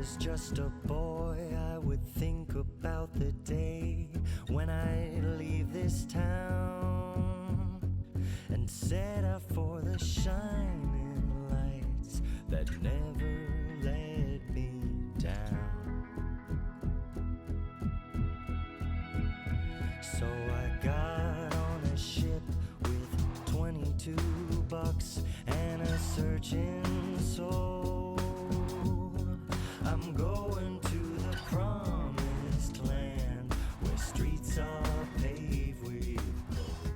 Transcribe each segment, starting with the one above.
was just a boy, I would think about the day when I leave this town and set out for the shining lights that never let me down. So I got on a ship with 22 bucks and a searching soul. I'm going to the promised land where streets are paved with gold.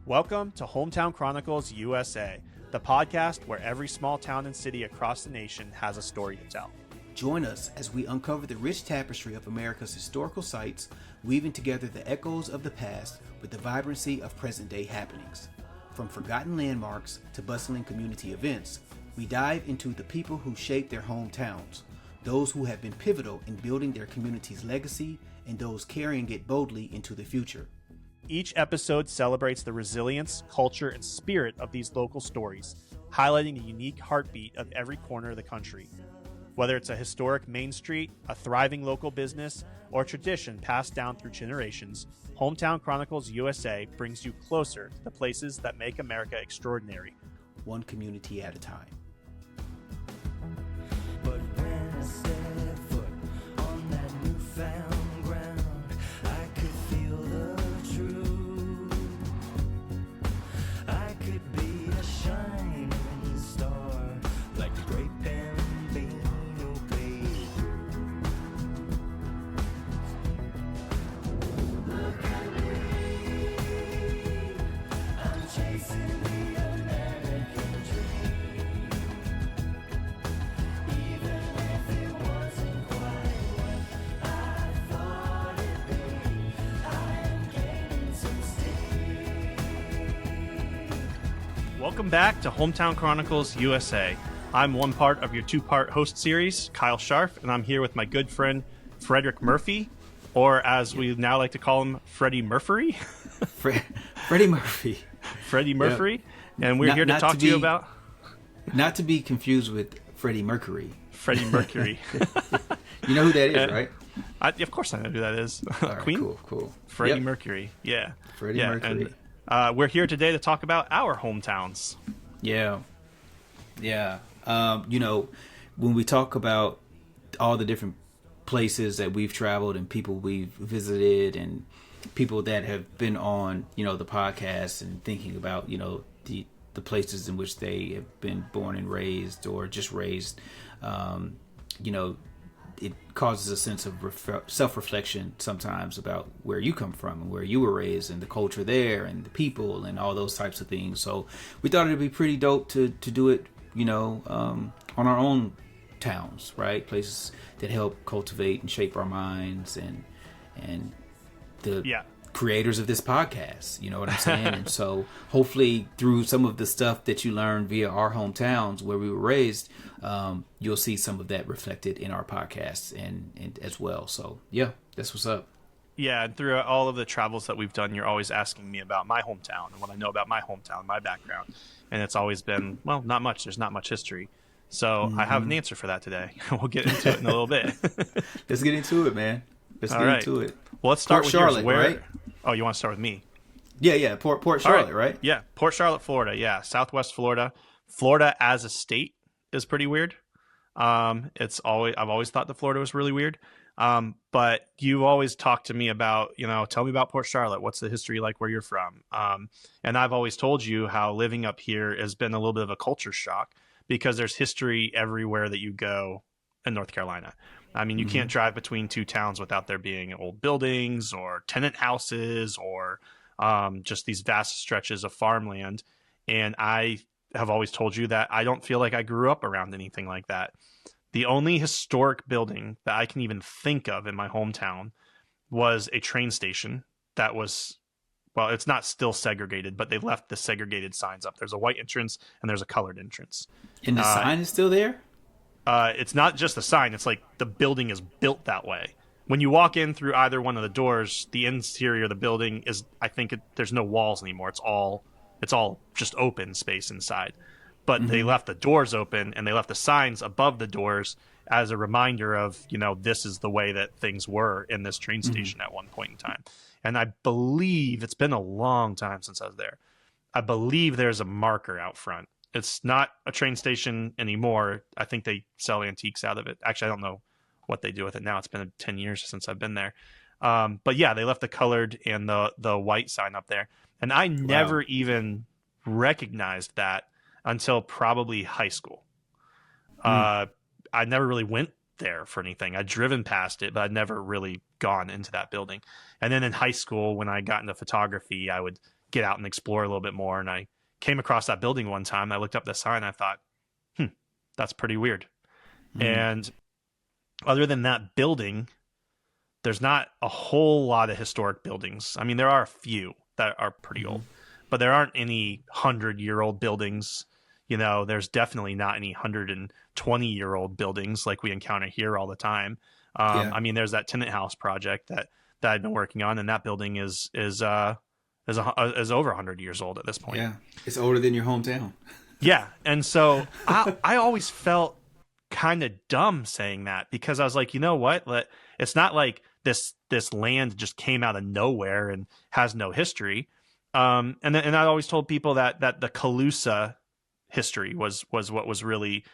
Welcome to Hometown Chronicles USA, the podcast where every small town and city across the nation has a story to tell. Join us as we uncover the rich tapestry of America's historical sites, weaving together the echoes of the past with the vibrancy of present-day happenings. From forgotten landmarks to bustling community events, we dive into the people who shape their hometowns, those who have been pivotal in building their community's legacy, and those carrying it boldly into the future. Each episode celebrates the resilience, culture, and spirit of these local stories, highlighting the unique heartbeat of every corner of the country. Whether it's a historic main street, a thriving local business, or a tradition passed down through generations, Hometown Chronicles USA brings you closer to the places that make America extraordinary. One community at a time. But when I set foot on that newfound ground, I could feel the truth. I could be a shining star like the great Bambino played. Look at me, I'm chasing the American dream. Even if it wasn't quite what I thought it'd be, I am gaining some steam. Welcome back to Hometown Chronicles USA. I'm one part of your two-part host series, Kyle Scharf, and I'm here with my good friend, Frederick Murphy, or as we now like to call him, Freddie Murphy. Freddie Murphy. Freddie Murphy. And we're here to talk to you about... Not to be confused with Freddie Mercury. Freddie Mercury. You know who that is, right? Of course I know who that is. All right, Queen? Cool. Freddie Yep. Mercury. Yeah. Freddie yeah, Mercury. And, we're here today to talk about our hometowns. Yeah. When we talk about all the different places that we've traveled and people we've visited and people that have been on, the podcast and thinking about, the places in which they have been born and raised or just raised, it causes a sense of self-reflection sometimes about where you come from and where you were raised and the culture there and the people and all those types of things. So we thought it'd be pretty dope to do it, on our own towns, right? Places that help cultivate and shape our minds and the creators of this podcast, you know what I'm saying? And so hopefully through some of the stuff that you learned via our hometowns where we were raised, you'll see some of that reflected in our podcast and as well. So yeah, that's what's up. Yeah, and through all of the travels that we've done, you're always asking me about my hometown and what I know about my hometown, my background. And it's always been, well, not much. There's not much history. So I have an answer for that today. We'll get into it in a little bit. Let's get into it, man. Let's get into it. Well, let's start with Charlotte, yours. right? Oh, you want to start with me? Yeah. Port Charlotte, right? Yeah, Port Charlotte, Florida. Yeah, Southwest Florida. Florida as a state is pretty weird. I've always thought that Florida was really weird. But you always talk to me about, tell me about Port Charlotte. What's the history like where you're from? And I've always told you how living up here has been a little bit of a culture shock because there's history everywhere that you go in North Carolina. I mean, you can't drive between two towns without there being old buildings or tenant houses or just these vast stretches of farmland. And I have always told you that I don't feel like I grew up around anything like that. The only historic building that I can even think of in my hometown was a train station that was, well, it's not still segregated, but they left the segregated signs up. There's a white entrance and there's a colored entrance. And the sign is still there? It's not just a sign. It's like the building is built that way. When you walk in through either one of the doors, the interior of the building is, there's no walls anymore. It's all just open space inside. but they left the doors open and they left the signs above the doors as a reminder of, this is the way that things were in this train station at one point in time. And I believe it's been a long time since I was there. I believe there's a marker out front. It's not a train station anymore. I think they sell antiques out of it. Actually, I don't know what they do with it now. It's been 10 years since I've been there. But yeah, they left the colored and the white sign up there. And I never even recognized that until probably high school. I never really went there for anything. I'd driven past it, but I'd never really gone into that building. And then in high school, when I got into photography, I would get out and explore a little bit more. And I came across that building one time. I looked up the sign. And I thought, that's pretty weird. And other than that building, there's not a whole lot of historic buildings. I mean, there are a few that are pretty old, but there aren't any 100-year-old buildings. There's definitely not any 120-year-old buildings like we encounter here all the time. I mean, there's that tenant house project that I've been working on, and that building is over 100 years old at this point. Yeah, it's older than your hometown. Yeah, and so I always felt kind of dumb saying that, because I was like, you know what? It's not like this land just came out of nowhere and has no history. And I always told people that the Calusa history was what was really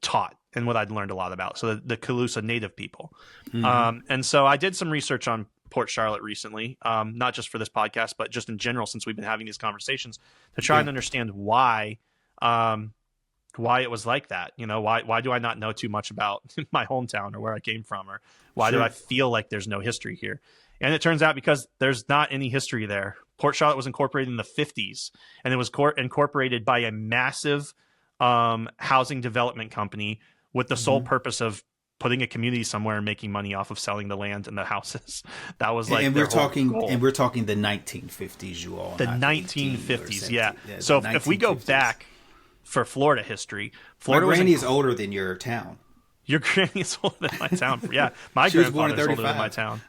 taught and what I'd learned a lot about. So the Calusa native people. And so I did some research on Port Charlotte recently, not just for this podcast, but just in general, since we've been having these conversations, to try and understand why it was like that. Why do I not know too much about my hometown or where I came from, or why do I feel like there's no history here? And it turns out because there's not any history there. Port Charlotte was incorporated in the 50s, and it was incorporated by a massive housing development company with the sole purpose of putting a community somewhere and making money off of selling the land and the houses. That was like, and we're talking the 1950s, you all. The 1950s, yeah. So if we go back for Florida history, Florida my granny is older than your town. Your granny is older than my town. Yeah, my grandfather is older than my town.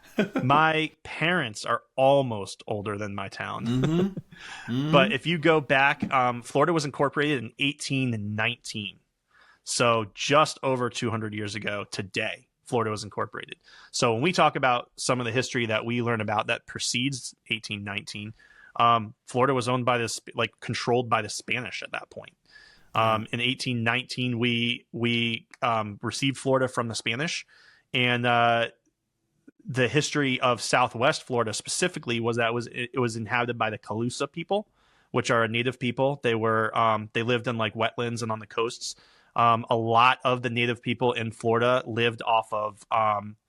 My parents are almost older than my town. But if you go back, Florida was incorporated in 1819. So just over 200 years ago today, Florida was incorporated. So when we talk about some of the history that we learn about that precedes 1819, Florida was owned by controlled by the Spanish at that point. In 1819, we received Florida from the Spanish, and the history of Southwest Florida specifically was that it was inhabited by the Calusa people, which are a native people. They lived in like wetlands and on the coasts. A lot of the native people in Florida lived off of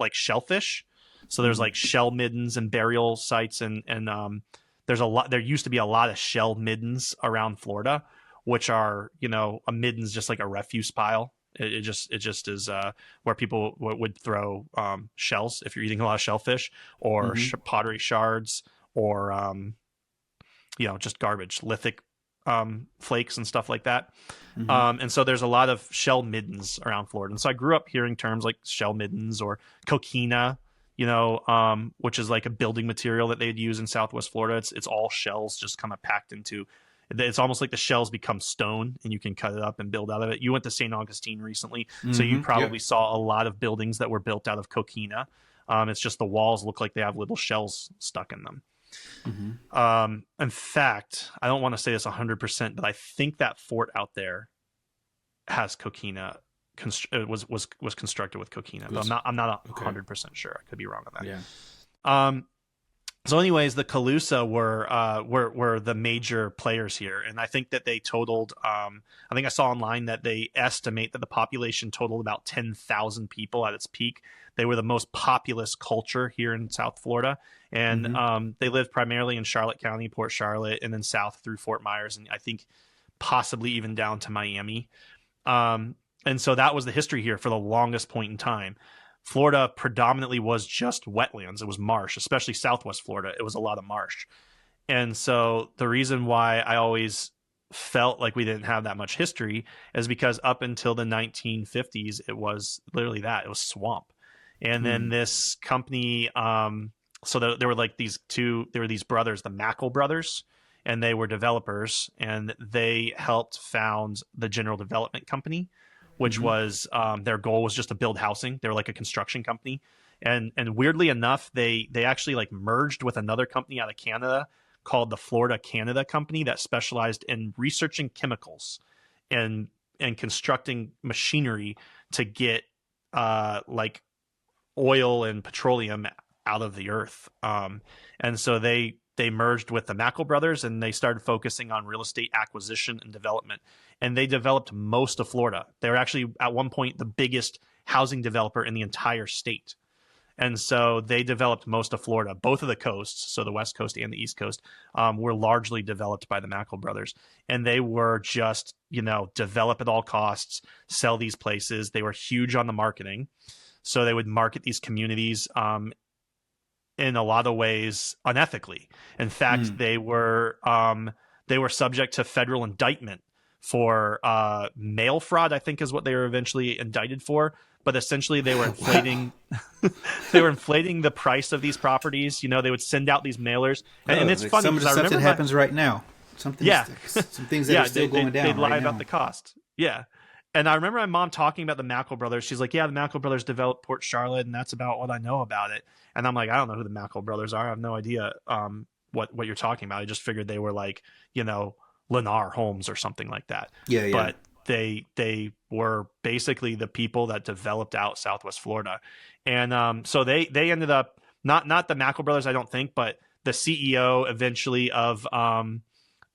like shellfish. So there's like shell middens and burial sites, and there used to be a lot of shell middens around Florida, which are, a midden's just like a refuse pile. It just is where people would throw shells if you're eating a lot of shellfish, or pottery shards, or just garbage, lithic flakes and stuff like that. And so there's a lot of shell middens around Florida. And so I grew up hearing terms like shell middens or coquina, which is like a building material that they'd use in Southwest Florida. It's all shells just kind of packed into. It's almost like the shells become stone and you can cut it up and build out of it. You went to St. Augustine recently, so you probably saw a lot of buildings that were built out of coquina. It's just the walls look like they have little shells stuck in them. In fact, I don't want to say this 100%, but I think that fort out there has coquina. Was constructed with coquina, but I'm not 100% sure. I could be wrong on that. Yeah. So anyways, the Calusa were the major players here. And I think that they totaled, I think I saw online that they estimate that the population totaled about 10,000 people at its peak. They were the most populous culture here in South Florida. And they lived primarily in Charlotte County, Port Charlotte, and then south through Fort Myers, and I think possibly even down to Miami. And so that was the history here for the longest point in time. Florida predominantly was just wetlands. It was marsh, especially Southwest Florida. It was a lot of marsh. And so the reason why I always felt like we didn't have that much history is because up until the 1950s, it was literally that. It was swamp. And then this company, so there were like these brothers, the Mackle brothers, and they were developers, and they helped found the General Development Company, which was their goal was just to build housing. They were like a construction company, and weirdly enough, they actually like merged with another company out of Canada called the Florida Canada Company that specialized in researching chemicals and constructing machinery to get like oil and petroleum out of the earth. And so they merged with the Mackle brothers, and they started focusing on real estate acquisition and development. And they developed most of Florida. They were actually at one point the biggest housing developer in the entire state. And so they developed most of Florida. Both of the coasts, so the West Coast and the East Coast, were largely developed by the Mackle brothers. And they were just, develop at all costs, sell these places. They were huge on the marketing. So they would market these communities in a lot of ways unethically. In fact, they were subject to federal indictment for mail fraud, I think is what they were eventually indicted for. But essentially, they were inflating they were inflating the price of these properties. They would send out these mailers, and it's funny some of the stuff that happens right now. Some things that are still going down. They'd lie right about now. the cost. Yeah. And I remember my mom talking about the Mackle brothers. She's like, yeah, the Mackle brothers developed Port Charlotte, and that's about what I know about it. And I'm like, I don't know who the Mackle brothers are. I have no idea what you're talking about. I just figured they were like, Lennar Homes or something like that. Yeah. But they were basically the people that developed out Southwest Florida. And so they ended up, not the Mackle brothers, I don't think, but the CEO eventually of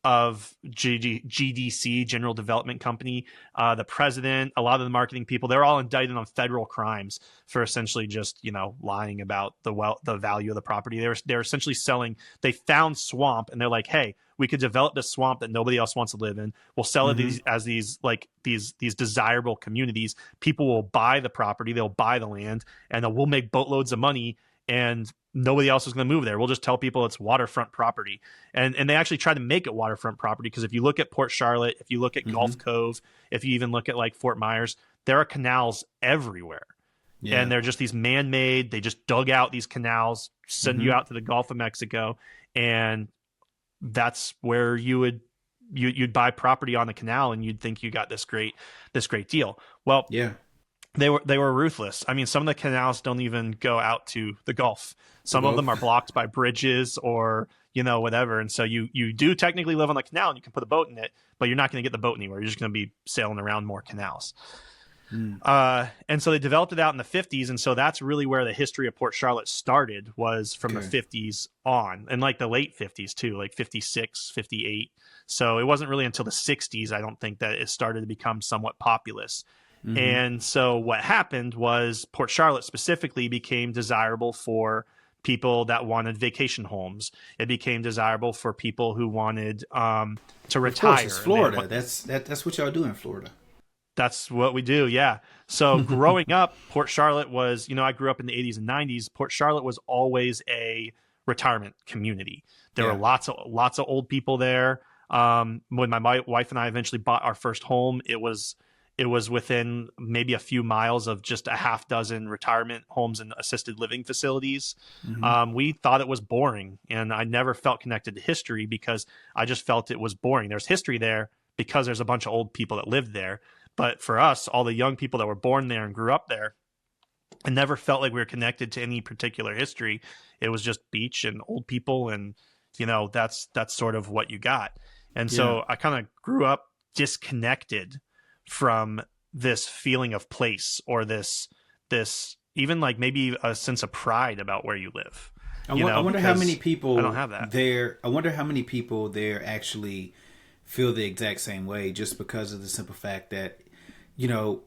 GDC, General Development Company, the president, a lot of the marketing people, they're all indicted on federal crimes for essentially just, lying about the value of the property. They're essentially they found swamp, and they're like, hey, we could develop this swamp that nobody else wants to live in. We'll sell it as these desirable communities. People will buy the property, they'll buy the land, and then we'll make boatloads of money, and nobody else is going to move there. We'll just tell people it's waterfront property. And they actually try to make it waterfront property, because if you look at Port Charlotte, if you look at Gulf Cove, if you even look at like Fort Myers, there are canals everywhere. Yeah. And they're just these man-made, they just dug out these canals, send you out to the Gulf of Mexico, and that's where you'd buy property on the canal, and you'd think you got this great deal. Well, yeah. They were ruthless. I mean, some of the canals don't even go out to the Gulf. Some of them are blocked by bridges or, whatever. And so you do technically live on the canal, and you can put a boat in it, but you're not going to get the boat anywhere. You're just going to be sailing around more canals. And so they developed it out in the 50s. And so that's really where the history of Port Charlotte started, was from the 50s on, and like the late 50s too, like 56, 58. So it wasn't really until the 60s, I don't think, that it started to become somewhat populous. And so what happened was Port Charlotte specifically became desirable for people that wanted vacation homes. It became desirable for people who wanted to retire. Of course, it's Florida. That's what y'all do in Florida. That's what we do, yeah. So growing up, Port Charlotte was, I grew up in the 80s and 90s. Port Charlotte was always a retirement community. There were lots of old people there. When my wife and I eventually bought our first home, it was within maybe a few miles of just a half dozen retirement homes and assisted living facilities. We thought it was boring, and I never felt connected to history because I just felt it was boring. There's history there because there's a bunch of old people that lived there. But for us, all the young people that were born there and grew up there, I never felt like we were connected to any particular history. It was just beach and old people, and that's sort of what you got. And so I kind of grew up disconnected from this feeling of place, or this even like maybe a sense of pride about where you live. I wonder how many people I don't have that there. I wonder how many people there actually feel the exact same way, just because of the simple fact that,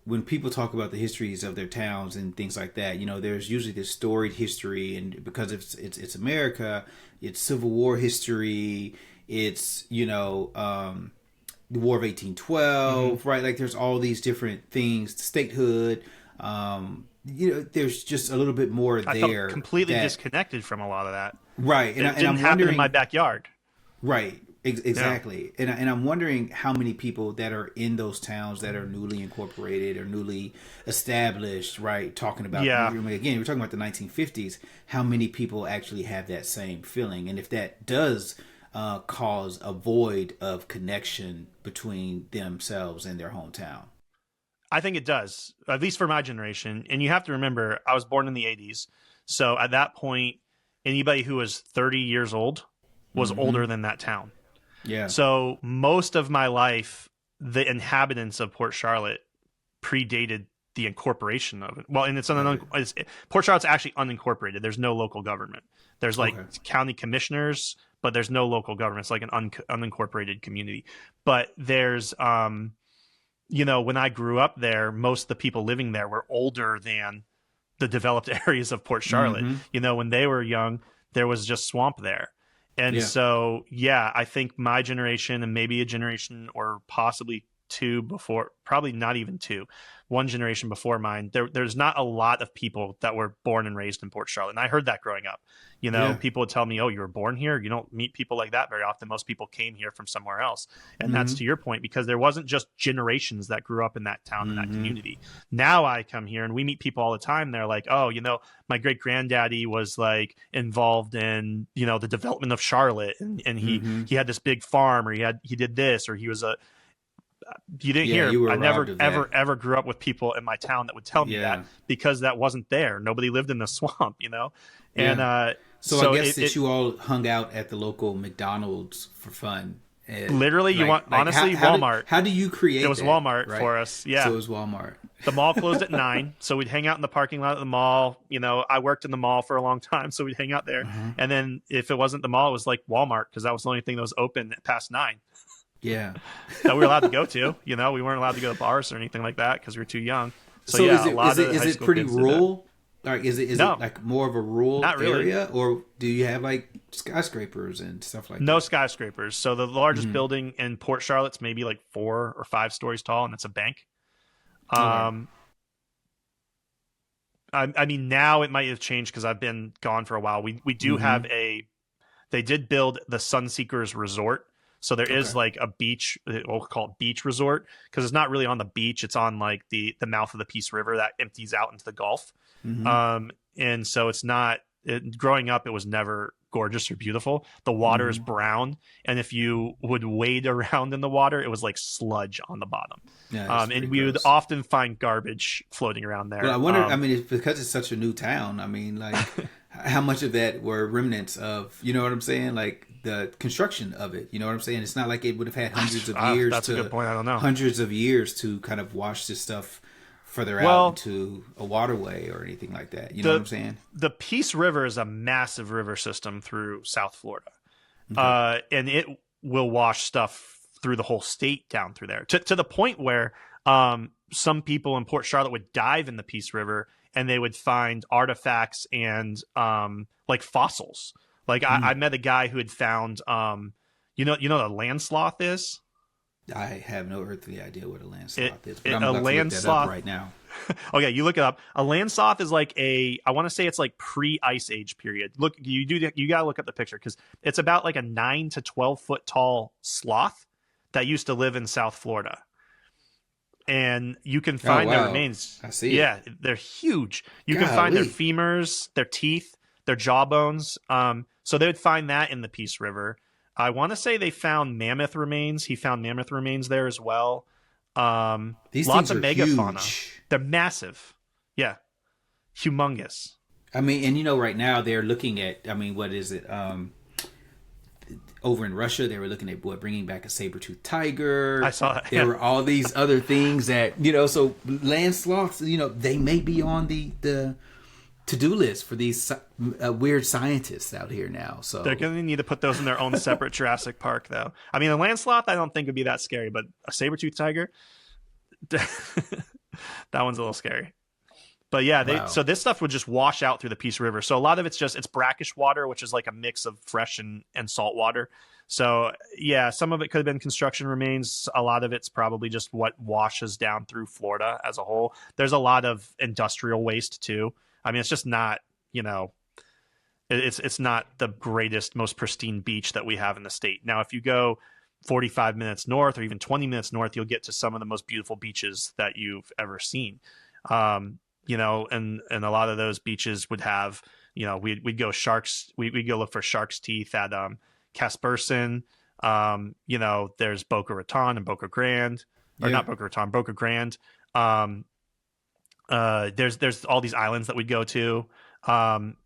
when people talk about the histories of their towns and things like that, there's usually this storied history, and because it's America, it's Civil War history, it's the War of 1812, right? Like there's all these different things, statehood. There's just a little bit more there. I felt completely disconnected from a lot of that. Right, and it didn't happen in my backyard. Right. Exactly. Yeah. And I'm wondering how many people that are in those towns that are newly incorporated or newly established, right? Talking about, again, we're talking about the 1950s, how many people actually have that same feeling. And if that does cause a void of connection between themselves and their hometown. I think it does, at least for my generation. And you have to remember, I was born in the 80s. So at that point, anybody who was 30 years old was older than that town. Yeah. So most of my life, the inhabitants of Port Charlotte predated the incorporation of it. Well, and Port Charlotte's actually unincorporated. There's no local government. There's like county commissioners, but there's no local government. It's like an unincorporated community. But there's, you know, when I grew up there, most of the people living there were older than the developed areas of Port Charlotte. You know, when they were young, there was just swamp there. And so, yeah, I think my generation and maybe a generation or possibly two before, probably not even two, one generation before mine, there's not a lot of people that were born and raised in Port Charlotte. And I heard that growing up. You know, people would tell me, oh, you were born here? You don't meet people like that very often. Most people came here from somewhere else. And that's to your point, because there wasn't just generations that grew up in that town and that community. Now I come here and we meet people all the time. They're like, oh, you know, my great granddaddy was like involved in, you know, the development of Charlotte, and he had this big farm, or he did this, or he was a, you didn't hear. I never ever grew up with people in my town that would tell me that, because that wasn't there. Nobody lived in the swamp, you know. And so I guess you all hung out at the local McDonald's for fun. And literally, you want honestly Walmart. How do you create? It was that, Walmart right? for us. Yeah, so it was Walmart. The mall closed at 9, so we'd hang out in the parking lot of the mall. You know, I worked in the mall for a long time, so we'd hang out there. And then if it wasn't the mall, it was like Walmart, because that was the only thing that was open past 9. Yeah, that we were allowed to go to. You know, we weren't allowed to go to bars or anything like that because we were too young. So yeah, is it pretty rural? Like, is it like more of a rural area, or do you have like skyscrapers and stuff like that? No skyscrapers. So the largest building in Port Charlotte's maybe like 4 or 5 stories tall, and it's a bank. I mean, now it might have changed because I've been gone for a while. We do have they did build the Sunseekers Resort. So there is like a beach, we'll call it beach resort, because it's not really on the beach. It's on like the mouth of the Peace River that empties out into the Gulf. And so it's not, growing up, it was never gorgeous or beautiful. The water is brown. And if you would wade around in the water, it was like sludge on the bottom. Yeah, and we would often find garbage floating around there. Well, I wonder, I mean, it's because it's such a new town. I mean, like, how much of that were remnants of, you know what I'm saying? Like, the construction of it, you know what I'm saying? It's not like it would have had hundreds of years. That's a good point. I don't know. Hundreds of years to kind of wash this stuff further out into a waterway or anything like that. You know what I'm saying? The Peace River is a massive river system through South Florida, and it will wash stuff through the whole state down through there to the point where some people in Port Charlotte would dive in the Peace River and they would find artifacts and like fossils. Like I met a guy who had found, you know what a land sloth is? I have no earthly idea what a land sloth is, but I'm about to look that up right now. Okay, you look it up. A land sloth is like I want to say it's like pre-ice age period. Look, you gotta look up the picture, because it's about like a 9 to 12 foot tall sloth that used to live in South Florida. And you can find their remains. I see. Yeah, they're huge. You can find their femurs, their teeth, their jawbones. So they would find that in the Peace River. I want to say they found mammoth remains. He found mammoth remains there as well. These lots things of are megafauna. huge. They're massive. Yeah. Humongous. I mean, and you know, right now they're looking at, I mean, what is it? Over in Russia, they were looking at bringing back a saber-toothed tiger. I saw that. There were all these other things that, you know, so land sloths, you know, they may be on the to-do list for these weird scientists out here now. So they're going to need to put those in their own separate Jurassic Park, though. I mean, a land sloth, I don't think would be that scary, but a saber-toothed tiger, that one's a little scary. But yeah, so this stuff would just wash out through the Peace River. So a lot of it's brackish water, which is like a mix of fresh and salt water. So yeah, some of it could have been construction remains. A lot of it's probably just what washes down through Florida as a whole. There's a lot of industrial waste too. I mean, it's just not, you know, it's not the greatest, most pristine beach that we have in the state. Now, if you go 45 minutes north or even 20 minutes north, you'll get to some of the most beautiful beaches that you've ever seen. You know, and a lot of those beaches would have, you know, we'd go sharks. We'd go look for shark's teeth at Casperson. There's Boca Raton and Boca Grande, or not Boca Raton, Boca Grande. There's all these islands that we'd go to.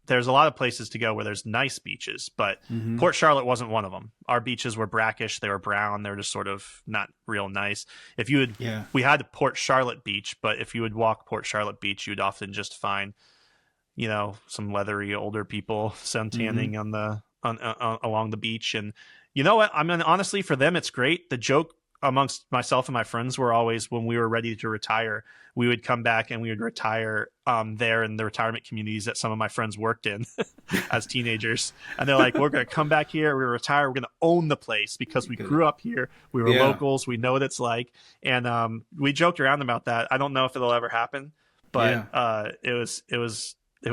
There's a lot of places to go where there's nice beaches, but Port Charlotte wasn't one of them. Our beaches were brackish. They were brown. They were just sort of not real nice. If you would, we had Port Charlotte Beach, but if you would walk Port Charlotte Beach, you'd often just find, some leathery older people suntanning along the beach. And you know what? I mean, honestly, for them, it's great. The joke amongst myself and my friends were always, when we were ready to retire, we would come back and we would retire there in the retirement communities that some of my friends worked in as teenagers. And they're like, we're going to come back here. We're going to retire. We're going to own the place because we grew up here. We were locals. We know what it's like. And we joked around about that. I don't know if it'll ever happen, but it was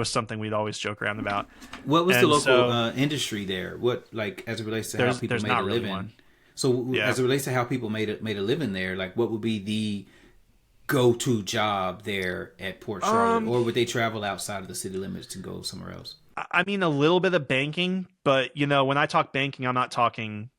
something we'd always joke around about. What was the local industry there? What, like, as it relates to how people made a living? So as it relates to how people made a living there, like, what would be the go-to job there at Port Charlotte? Or would they travel outside of the city limits to go somewhere else? I mean, a little bit of banking, but, when I talk banking, I'm not talking,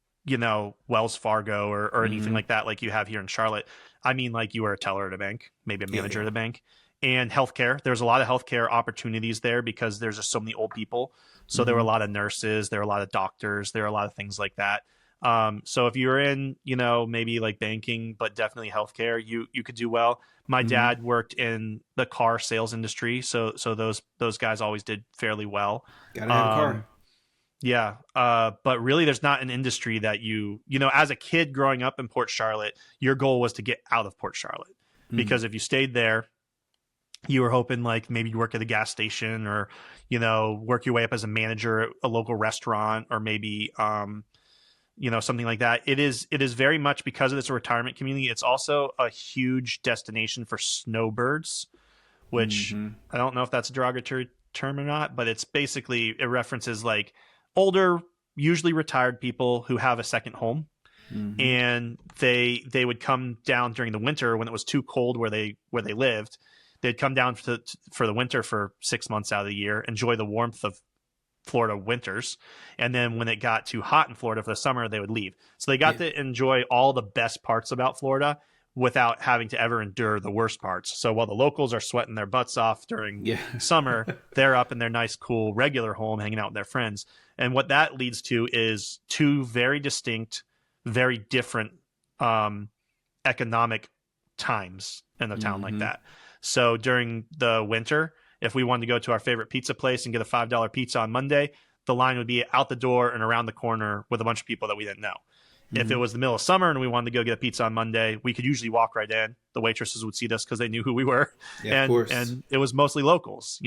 Wells Fargo or anything like that, like you have here in Charlotte. I mean, like, you were a teller at a bank, maybe a manager at a bank. And healthcare. There's a lot of healthcare opportunities there because there's just so many old people. So there were a lot of nurses, there were a lot of doctors, there are a lot of things like that. So if you're in, maybe like banking, but definitely healthcare, you could do well. My dad worked in the car sales industry. So those guys always did fairly well. Gotta have a car. Yeah. But really there's not an industry that as a kid growing up in Port Charlotte, your goal was to get out of Port Charlotte because if you stayed there, you were hoping like maybe you work at a gas station or, work your way up as a manager at a local restaurant or maybe, something like that. It is very much because of this retirement community. It's also a huge destination for snowbirds, which I don't know if that's a derogatory term or not, but it's basically, it references like older, usually retired people who have a second home. And they would come down during the winter when it was too cold where they lived. They'd come down for the winter for 6 months out of the year, enjoy the warmth of Florida winters. And then when it got too hot in Florida for the summer, they would leave. So they got to enjoy all the best parts about Florida without having to ever endure the worst parts. So while the locals are sweating their butts off during summer, they're up in their nice, cool, regular home hanging out with their friends. And what that leads to is two very distinct, very different economic times in a town like that. So during the winter, if we wanted to go to our favorite pizza place and get a $5 pizza on Monday, the line would be out the door and around the corner with a bunch of people that we didn't know. If it was the middle of summer and we wanted to go get a pizza on Monday, we could usually walk right in. The waitresses would seat us because they knew who we were. Of course. And it was mostly locals,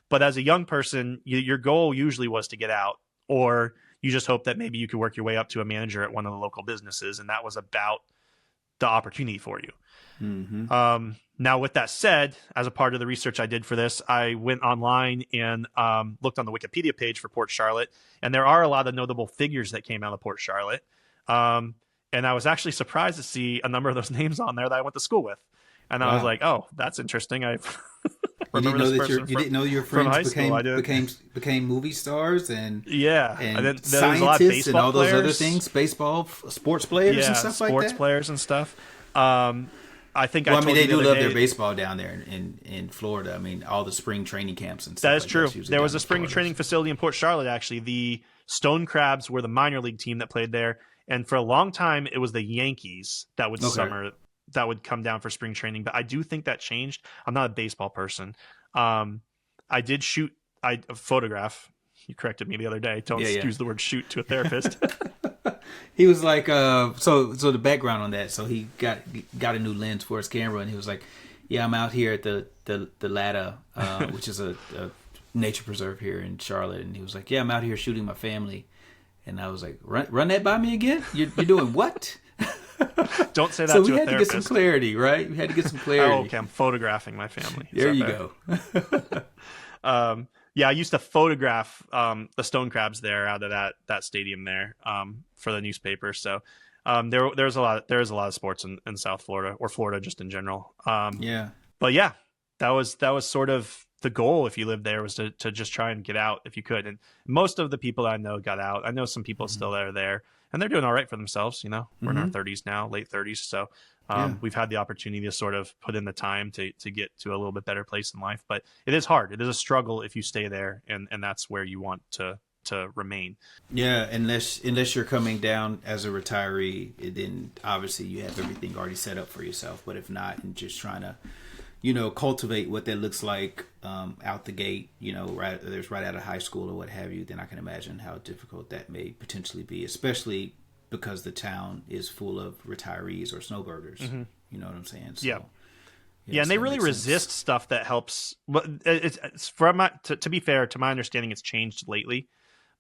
But as a young person, your goal usually was to get out, or you just hope that maybe you could work your way up to a manager at one of the local businesses. And that was about the opportunity for you. Now, with that said, as a part of the research I did for this, I went online and looked on the Wikipedia page for Port Charlotte, and there are a lot of notable figures that came out of Port Charlotte. And I was actually surprised to see a number of those names on there that I went to school with. And I was like, oh, that's interesting. I remember this person you didn't know your friends became movie stars and scientists and all those other things, baseball, sports players and stuff like that. Sports players and stuff. I think they do love their baseball down there in Florida. I mean, all the spring training camps and stuff. That is true. There was a spring training facility in Port Charlotte, actually. The Stone Crabs were the minor league team that played there. And for a long time, it was the Yankees that would come down for spring training. But I do think that changed. I'm not a baseball person. I did shoot a photograph. You corrected me the other day. Don't use the word shoot to a therapist. He was like, so the background on that. So he got a new lens for his camera, and he was like, "Yeah, I'm out here at the Ladder, which is a nature preserve here in Charlotte." And he was like, "Yeah, I'm out here shooting my family." And I was like, "Run that by me again? You're doing what?" Don't say that. So we had to get some clarity, right? We had to get some clarity. Oh, okay. I'm photographing my family. There you go. Yeah, I used to photograph the Stone Crabs there out of that stadium there for the newspaper. So there's a lot of sports in South Florida, or Florida just in general. But yeah, that was sort of the goal, if you lived there, was to just try and get out if you could. And most of the people I know got out. I know some people still that are there, and they're doing all right for themselves. You know, we're in our 30s now, late 30s. So we've had the opportunity to sort of put in the time to get to a little bit better place in life. But it is hard. It is a struggle if you stay there, and that's where you want to remain. Yeah, unless you're coming down as a retiree, then obviously you have everything already set up for yourself. But if not, and just trying to, cultivate what that looks like out the gate, right out of high school or what have you, then I can imagine how difficult that may potentially be, especially because the town is full of retirees or snowbirders. Mm-hmm. You know what I'm saying? So, yeah, and they really resist stuff that helps. It's to be fair, to my understanding, it's changed lately.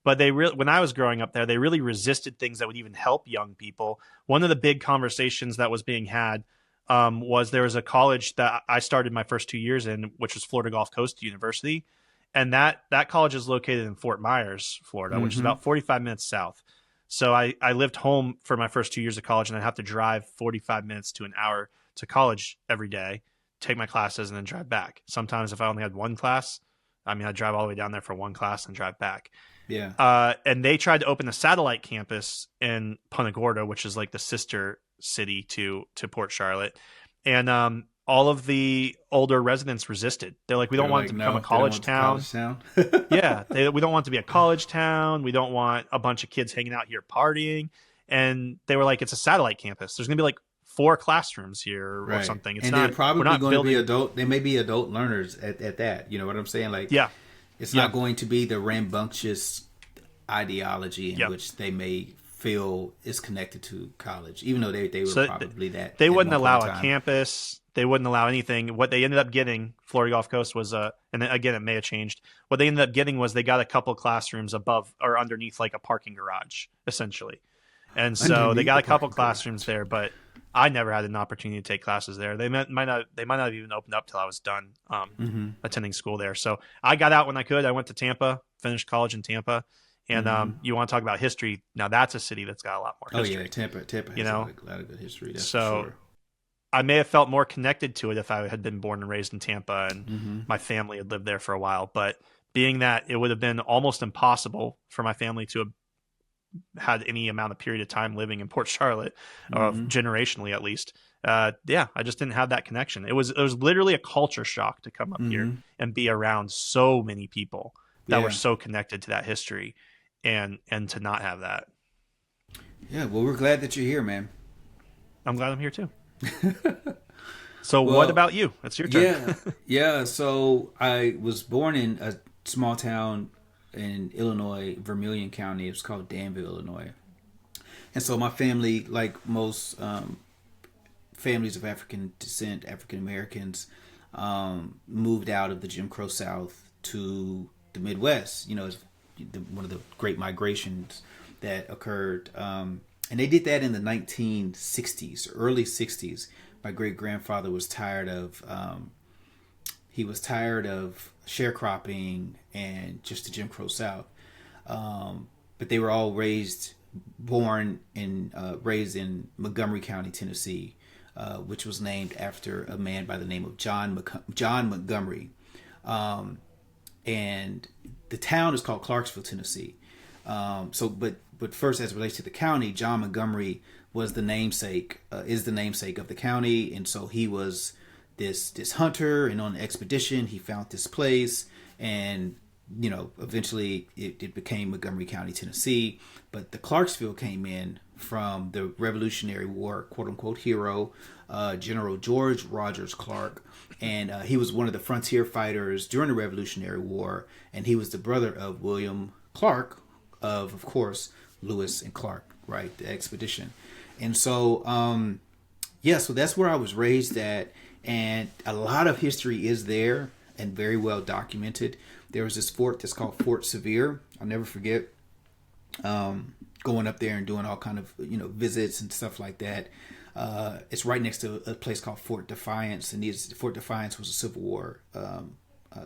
But when I was growing up there, they really resisted things that would even help young people. One of the big conversations that was being had was there was a college that I started my first 2 years in, which was Florida Gulf Coast University. And that college is located in Fort Myers, Florida, which is about 45 minutes south. So I lived home for my first 2 years of college, and I'd have to drive 45 minutes to an hour to college every day, take my classes, and then drive back. Sometimes if I only had one class, I'd drive all the way down there for one class and drive back. Yeah. And they tried to open a satellite campus in Punta Gorda, which is like the sister city to Port Charlotte. And all of the older residents resisted. They're like, we don't want it to become a college town. Yeah. We don't want it to be a college town. We don't want a bunch of kids hanging out here partying. And they were like, it's a satellite campus. There's going to be like 4 classrooms here or something. It's they're probably going to be adult. They may be adult learners at that. You know what I'm saying? Like, yeah. It's not going to be the rambunctious ideology in which they may feel is connected to college, even though they were probably that. They wouldn't allow a campus. They wouldn't allow anything. What they ended up getting, Florida Gulf Coast, was and again, it may have changed. What they ended up getting was they got a couple classrooms above or underneath like a parking garage, essentially. And so they got a couple classrooms there, but I never had an opportunity to take classes there. They might not have even opened up till I was done attending school there. So I got out when I could. I went to Tampa, finished college in Tampa, and you want to talk about history? Now that's a city that's got a lot more history. Oh yeah, Tampa has a lot of good history. That's so for sure. I may have felt more connected to it if I had been born and raised in Tampa and my family had lived there for a while. But being that it would have been almost impossible for my family to have had any amount of period of time living in Port Charlotte, generationally at least. I just didn't have that connection. It was literally a culture shock to come up here and be around so many people that were so connected to that history, and to not have that. Yeah, well, we're glad that you're here, man. I'm glad I'm here too. So what about you? It's your turn. Yeah. So I was born in a small town in Illinois, Vermilion County. It's called Danville, Illinois. And so my family, like most families of African descent, African Americans, moved out of the Jim Crow South to the Midwest. It's one of the great migrations that occurred. And they did that in the 1960s, early 60s. My great grandfather was tired of sharecropping and just the Jim Crow South. But they were all raised in Montgomery County, Tennessee, which was named after a man by the name of John Montgomery. And the town is called Clarksville, Tennessee. But first, as it relates to the county, John Montgomery was is the namesake of the county. And so he was this hunter, and on an expedition, he found this place, and eventually it became Montgomery County, Tennessee. But the Clarksville came in from the Revolutionary War, quote unquote, hero, General George Rogers Clark. And he was one of the frontier fighters during the Revolutionary War. And he was the brother of William Clark, of course, Lewis and Clark, right? The expedition. And so, so that's where I was raised at. And a lot of history is there and very well documented. There was this fort that's called Fort Sevier. I'll never forget going up there and doing all kind of visits and stuff like that. It's right next to a place called Fort Defiance, and Fort Defiance was a Civil War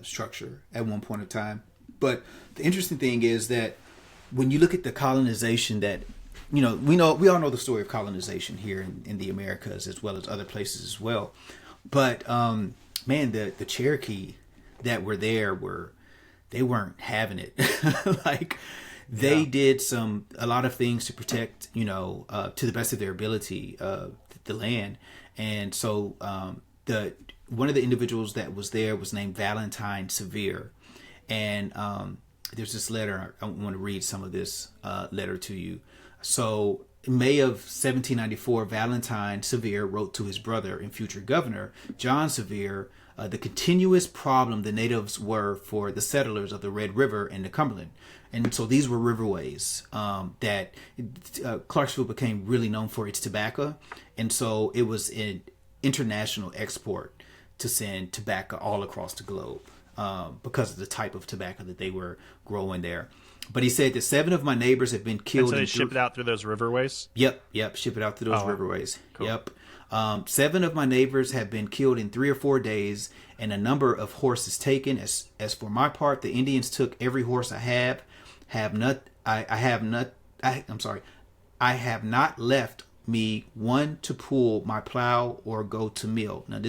structure at one point of time. But the interesting thing is that when you look at the colonization that we all know the story of colonization here in the Americas as well as other places as well. But the Cherokee that were there they weren't having it. Like they did a lot of things to protect, to the best of their ability, the land. And so one of the individuals that was there was named Valentine Sevier. And there's this letter. I want to read some of this letter to you. So in May of 1794, Valentine Sevier wrote to his brother and future governor, John Sevier, the continuous problem the natives were for the settlers of the Red River and the Cumberland. And so these were riverways that Clarksville became really known for its tobacco. And so it was an international export to send tobacco all across the globe because of the type of tobacco that they were growing there. But he said that 7 of my neighbors have been killed. And so they ship it out through those riverways? Yep. Ship it out through those riverways. Cool. Yep. 7 of my neighbors have been killed in 3 or 4 days, and a number of horses taken. As for my part, the Indians took every horse I have. I have not left me one to pull my plow or go to mill. Now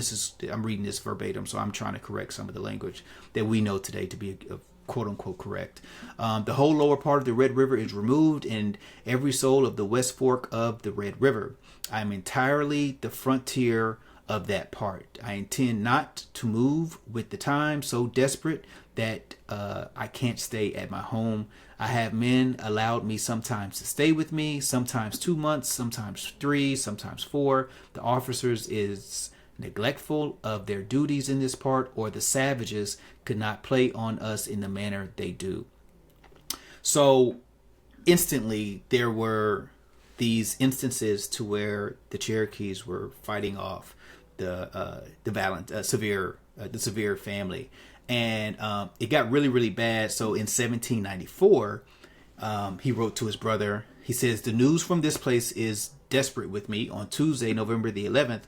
I'm reading this verbatim, so I'm trying to correct some of the language that we know today to be quote unquote correct. The whole lower part of the Red River is removed, and every soul of the West Fork of the Red River. I am entirely the frontier of that part. I intend not to move with the time, so desperate that I can't stay at my home. I have men allowed me sometimes to stay with me, sometimes 2 months, sometimes 3, sometimes 4. The officers is neglectful of their duties in this part, or the savages could not play on us in the manner they do. So instantly there were these instances to where the Cherokees were fighting off the Sevier family. And it got really, really bad. So in 1794, he wrote to his brother. He says, the news from this place is desperate with me. On Tuesday, November the 11th,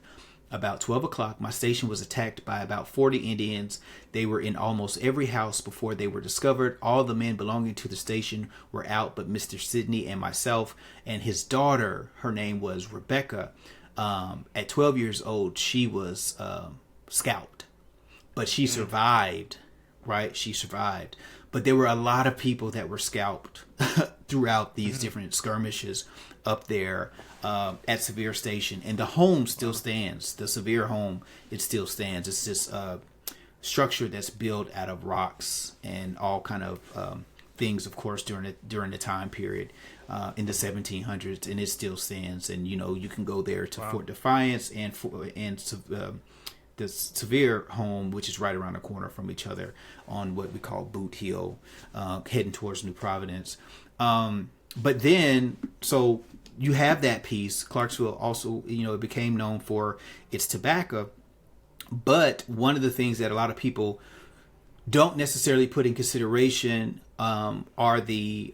about 12 o'clock, my station was attacked by about 40 Indians. They were in almost every house before they were discovered. All the men belonging to the station were out but Mr. Sidney and myself and his daughter. Her name was Rebecca. At 12 years old, she was scalped. But she survived, right? She survived. But there were a lot of people that were scalped throughout these different skirmishes up there at Sevier Station. And the home still stands. The Sevier home, it still stands. It's this structure that's built out of rocks and all kind of things, of course, during the time period in the 1700s. And it still stands. And, you can go there to Fort Defiance and the Sevier home, which is right around the corner from each other on what we call Boot Hill, heading towards New Providence. But then, so you have that piece. Clarksville also, it became known for its tobacco. But one of the things that a lot of people don't necessarily put in consideration are the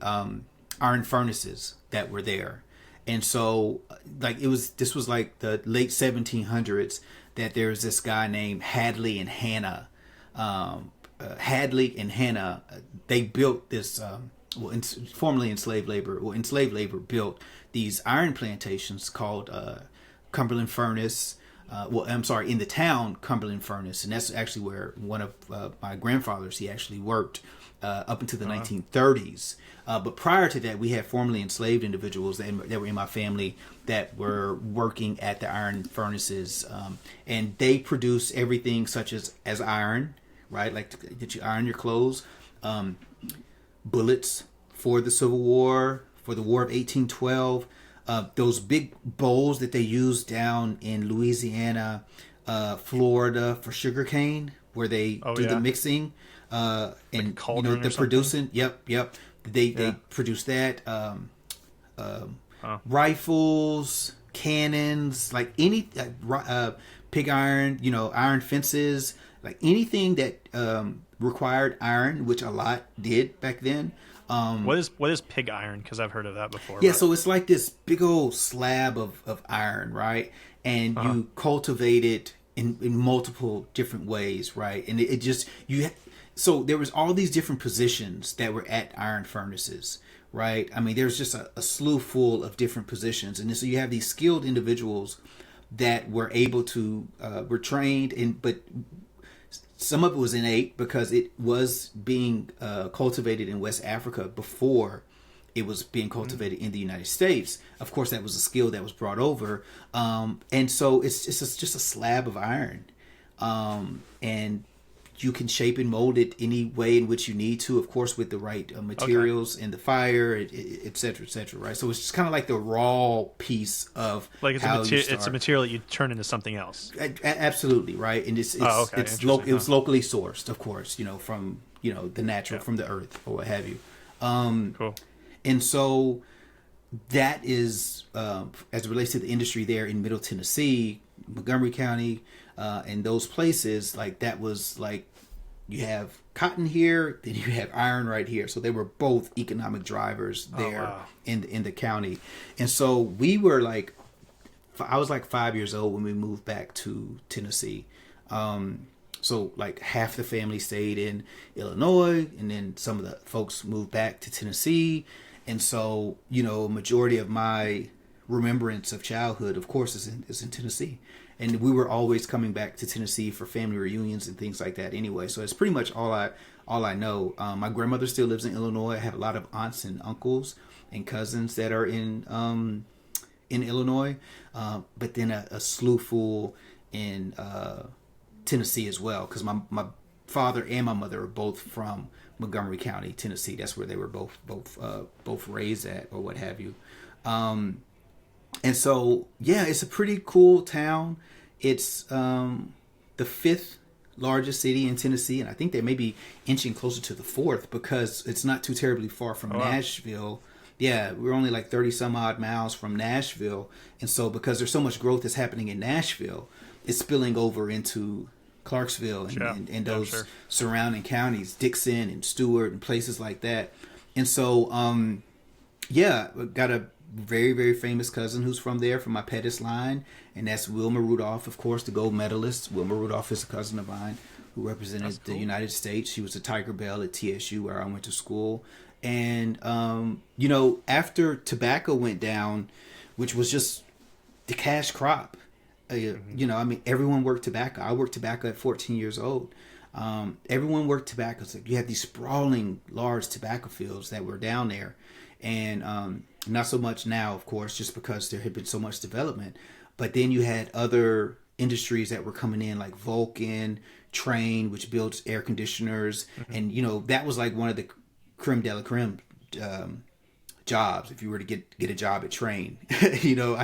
iron furnaces that were there. And so, this was like the late 1700s. That there's this guy named Hadley and Hannah. Hadley and Hannah, they built this, formerly enslaved labor built these iron plantations called Cumberland Furnace. In the town Cumberland Furnace. And that's actually where one of my grandfathers, he actually worked up into the 1930s. But prior to that, we had formerly enslaved individuals that were in my family that were working at the iron furnaces. And they produce everything such as iron, right? Like that you iron your clothes, bullets for the Civil War, for the War of 1812, those big bowls that they use down in Louisiana, Florida for sugarcane, where they do the mixing, and the producing. Yep. They produce that. Rifles, cannons, like any pig iron, iron fences, like anything that required iron, which a lot did back then. What is pig iron? Because I've heard of that before. Yeah, so it's like this big old slab of iron, right? And you cultivate it in multiple different ways, right? And it just so there was all these different positions that were at iron furnaces, right? I mean, there's just a slew full of different positions, and so you have these skilled individuals that were able to were trained in, but some of it was innate because it was being cultivated in West Africa before it was being cultivated in the United States. Of course, that was a skill that was brought over. And so it's just a slab of iron. And you can shape and mold it any way in which you need to, of course, with the right materials and the fire, et cetera, right? So it's just kind of like the raw piece of like it's how it's a material that you turn into something else. Absolutely, right? And it was locally sourced, of course, from the natural, from the earth or what have you. Cool. And so that is, as it relates to the industry there in Middle Tennessee, Montgomery County, and those places, like that was like, you have cotton here, then you have iron right here. So they were both economic drivers there in the county. And so we were like, I was like 5 years old when we moved back to Tennessee. So like half the family stayed in Illinois, and then some of the folks moved back to Tennessee. And so, majority of my remembrance of childhood, of course, is in Tennessee. And we were always coming back to Tennessee for family reunions and things like that anyway. So it's pretty much all I know. My grandmother still lives in Illinois. I have a lot of aunts and uncles and cousins that are in Illinois. But then a slew full in Tennessee as well. Because my father and my mother are both from Montgomery County, Tennessee. That's where they were both raised at, or what have you. And so, yeah, it's a pretty cool town. It's the 5th largest city in Tennessee, and I think they may be inching closer to the 4th because it's not too terribly far from Nashville. Yeah, we're only like 30 some odd miles from Nashville. And so because there's so much growth that's happening in Nashville, it's spilling over into Clarksville and those surrounding counties, Dixon and Stewart and places like that. And so, got a very, very famous cousin who's from there, from my Pettis line, and that's Wilma Rudolph, of course, the gold medalist. Wilma Rudolph is a cousin of mine who represented the United States. She was a Tiger Belle at TSU, where I went to school. And, after tobacco went down, which was just the cash crop, everyone worked tobacco. I worked tobacco at 14 years old. Everyone worked tobacco. So you had these sprawling, large tobacco fields that were down there. And not so much now, of course, just because there had been so much development. But then you had other industries that were coming in, like Vulcan, Train, which builds air conditioners. And, that was like one of the creme de la creme jobs. If you were to get a job at Train, I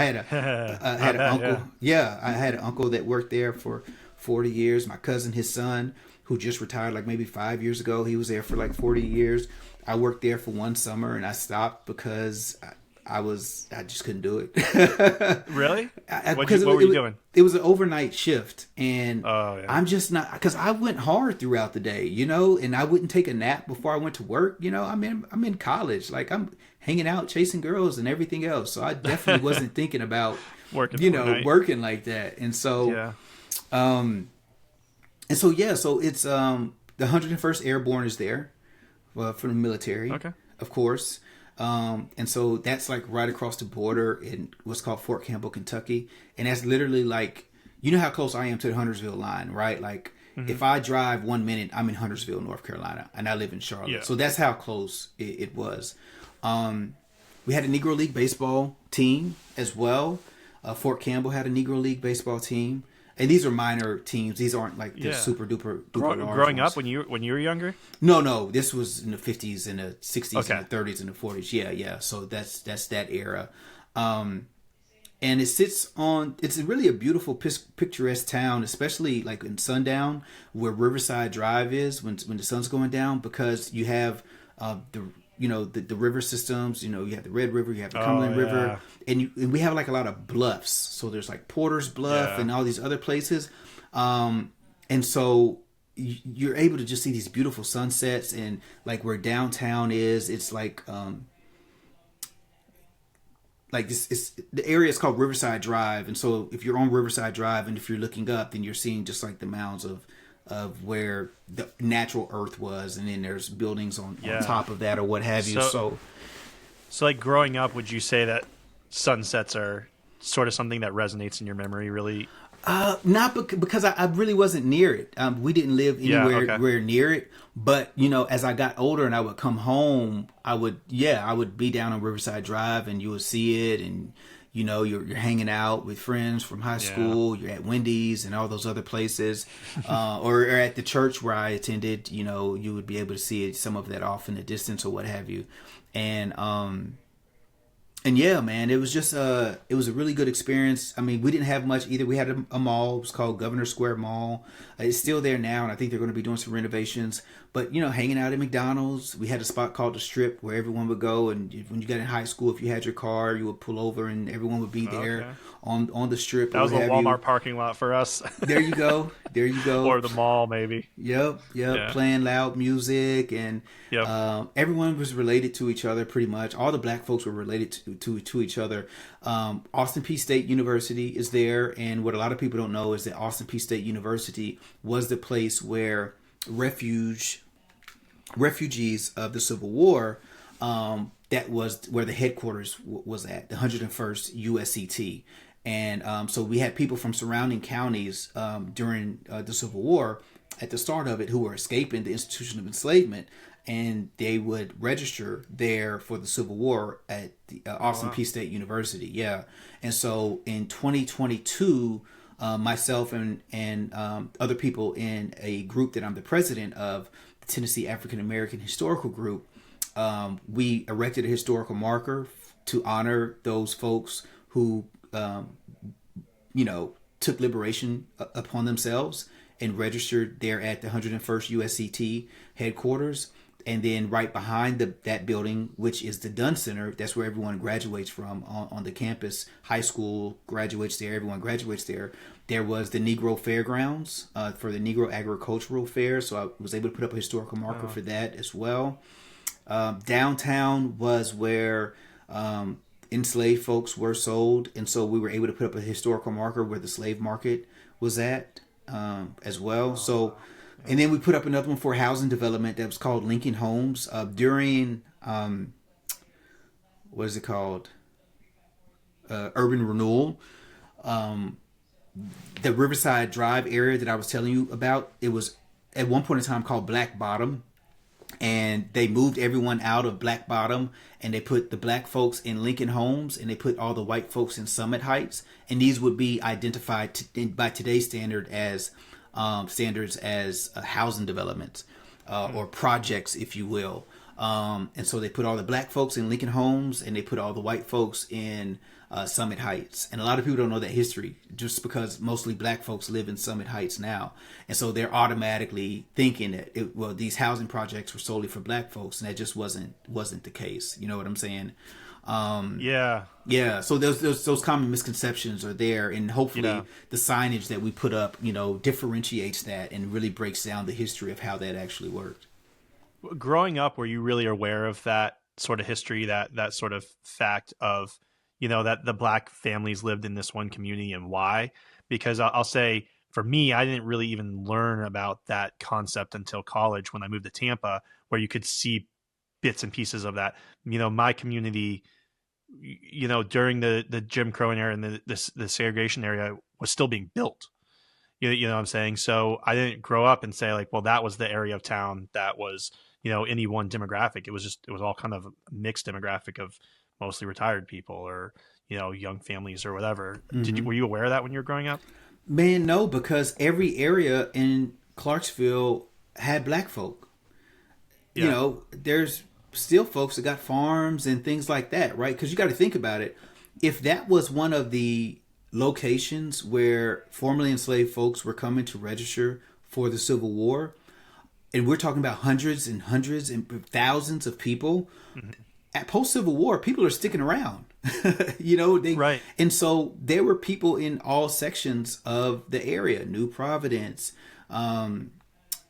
had an uncle. Yeah, I had an uncle that worked there for 40 years. My cousin, his son, who just retired like maybe 5 years ago, he was there for like 40 years. I worked there for one summer and I stopped because I just couldn't do it. Really? What were you doing? It was an overnight shift, and I'm just not, because I went hard throughout the day, and I wouldn't take a nap before I went to work. I'm in college, like I'm hanging out, chasing girls and everything else. So I definitely wasn't thinking about working like that. And so, so it's the 101st Airborne is there. For the military, of course. And so that's like right across the border in what's called Fort Campbell, Kentucky. And that's literally like, how close I am to the Huntersville line, right? Like if I drive 1 minute, I'm in Huntersville, North Carolina, and I live in Charlotte. Yeah. So that's how close it was. We had a Negro League baseball team as well. Fort Campbell had a Negro League baseball team. And these are minor teams. These aren't like the super duper growing up when you were younger? No. This was in the 50s and the 60s and the 30s and the 40s. Yeah. So that's that era. And it's really a beautiful, picturesque town, especially like in sundown, where Riverside Drive is when the sun's going down, because you have the river systems. You have the Red River, you have the Cumberland River, and we have like a lot of bluffs. So there's like Porter's Bluff and all these other places, and so you're able to just see these beautiful sunsets. And like where downtown is, it's like this. The area is called Riverside Drive, and so if you're on Riverside Drive and if you're looking up, then you're seeing just like the mounds of where the natural earth was, and then there's buildings on top of that or what have you. So like growing up, would you say that sunsets are sort of something that resonates in your memory really Because I really wasn't near it. We didn't live anywhere okay. near it. But as I got older and I would come home, I would be down on Riverside Drive, and you would see it, and you're hanging out with friends from high school. You're at Wendy's and all those other places, or at the church where I attended. You would be able to see it, some of that off in the distance or what have you, and yeah, man, it was just it was a really good experience. I mean, we didn't have much either. We had a mall. It was called Governor Square Mall. It's still there now, and I think they're going to be doing some renovations. But hanging out at McDonald's, we had a spot called the Strip where everyone would go. And when you got in high school, if you had your car, you would pull over, and everyone would be there on the Strip. That was the Walmart parking lot for us. There you go. Or the mall, maybe. Yep. Yeah. Playing loud music, and everyone was related to each other pretty much. All the black folks were related to each other. Austin Peay State University is there, and what a lot of people don't know is that Austin Peay State University was the place where refugees of the Civil War, that was where the headquarters was at, the 101st USCT. And so we had people from surrounding counties during the Civil War at the start of it who were escaping the institution of enslavement, and they would register there for the Civil War at the Austin Peay State University. Yeah. And so in 2022, myself and other people in a group that I'm the president of, the Tennessee African American Historical Group, we erected a historical marker to honor those folks who, took liberation upon themselves and registered there at the 101st USCT headquarters. And then right behind that building, which is the Dunn Center, that's where everyone graduates from on the campus. High school graduates there. Everyone graduates there. There was the Negro Fairgrounds for the Negro Agricultural Fair. So I was able to put up a historical marker for that as well. Downtown was where enslaved folks were sold. And so we were able to put up a historical marker where the slave market was at as well. So... And then we put up another one for housing development that was called Lincoln Homes during, what is it called? Urban renewal. The Riverside Drive area that I was telling you about, it was at one point in time called Black Bottom. And they moved everyone out of Black Bottom, and they put the black folks in Lincoln Homes, and they put all the white folks in Summit Heights. And these would be identified by today's standards as housing developments or projects, if you will. And so they put all the black folks in Lincoln Homes, and they put all the white folks in Summit Heights. And a lot of people don't know that history, just because mostly black folks live in Summit Heights now. And so they're automatically thinking that these housing projects were solely for black folks, and that just wasn't the case. You know what I'm saying? So those common misconceptions are there, and hopefully the signage that we put up differentiates that and really breaks down the history of how that actually worked. Growing up, were you really aware of that sort of history, that sort of fact of that the black families lived in this one community, and why? Because I'll say, for me, I didn't really even learn about that concept until college, when I moved to Tampa, where you could see bits and pieces of that. My community, during the Jim Crow era and the segregation area was still being built. You know what I'm saying? So I didn't grow up and say like, well, that was the area of town that was, any one demographic. It was all kind of a mixed demographic of mostly retired people or, young families or whatever. Mm-hmm. Were you aware of that when you were growing up? Man, no, because every area in Clarksville had black folk. Yeah. There's still folks that got farms and things like that, right? Because you got to think about it. If that was one of the locations where formerly enslaved folks were coming to register for the Civil War, and we're talking about hundreds and thousands of people, at post-Civil War, people are sticking around. Right. And so there were people in all sections of the area, New Providence, in